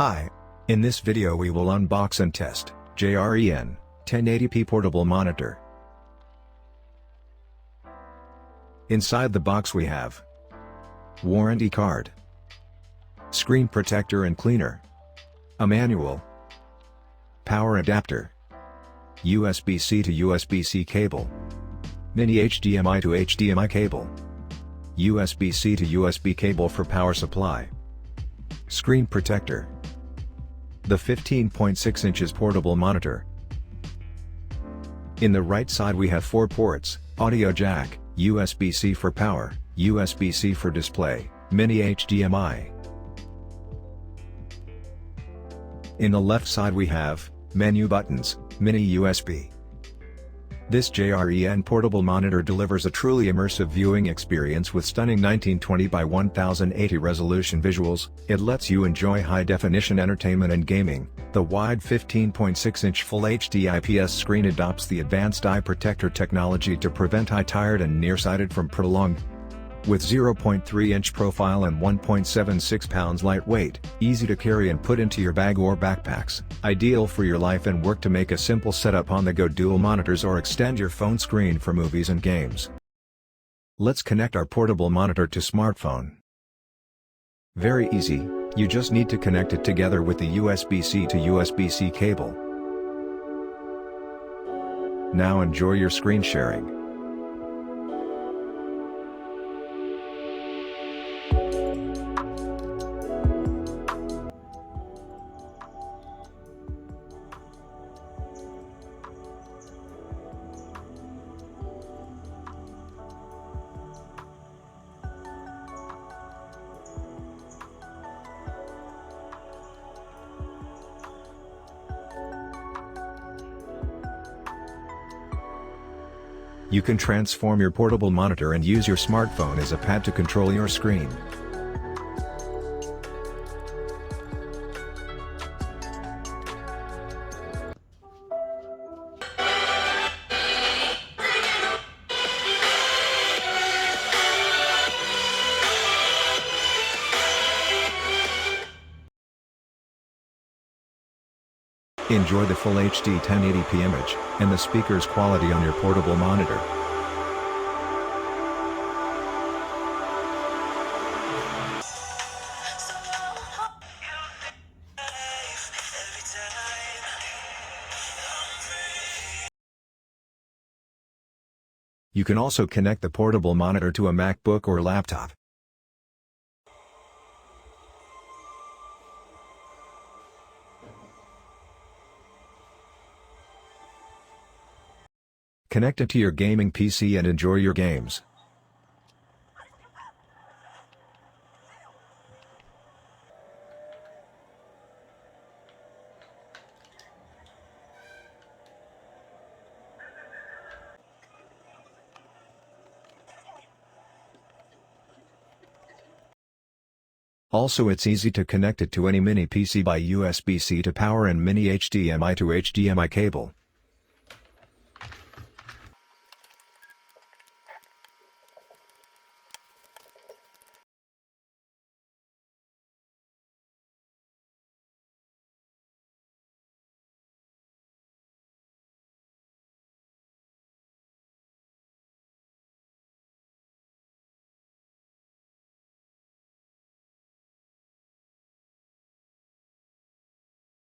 Hi. In this video we will unbox and test JREN 1080p Portable Monitor. Inside the box we have warranty card, screen protector and cleaner, a manual, power adapter, USB-C to USB-C cable, mini HDMI to HDMI cable, USB-C to USB cable for power supply, screen protector, the 15.6 inches portable monitor. In the right side we have 4 ports, audio jack, USB-C for power, USB-C for display, mini HDMI. In the left side we have menu buttons, mini USB. This JREN portable monitor delivers a truly immersive viewing experience with stunning 1920 by 1080 resolution visuals. It lets you enjoy high-definition entertainment and gaming. The wide 15.6-inch Full HD IPS screen adopts the advanced eye protector technology to prevent eye tired and nearsighted from prolonged. With 0.3-inch profile and 1.76 pounds lightweight, easy to carry and put into your bag or backpacks, ideal for your life and work to make a simple setup on-the-go dual monitors or extend your phone screen for movies and games. Let's connect our portable monitor to smartphone. Very easy, you just need to connect it together with the USB-C to USB-C cable. Now enjoy your screen sharing. You can transform your portable monitor and use your smartphone as a pad to control your screen. Enjoy the Full HD 1080p image, and the speaker's quality on your portable monitor. You can also connect the portable monitor to a Macbook or laptop. Connect it to your gaming PC and enjoy your games. Also, it's easy to connect it to any mini PC by USB-C to power and mini HDMI to HDMI cable.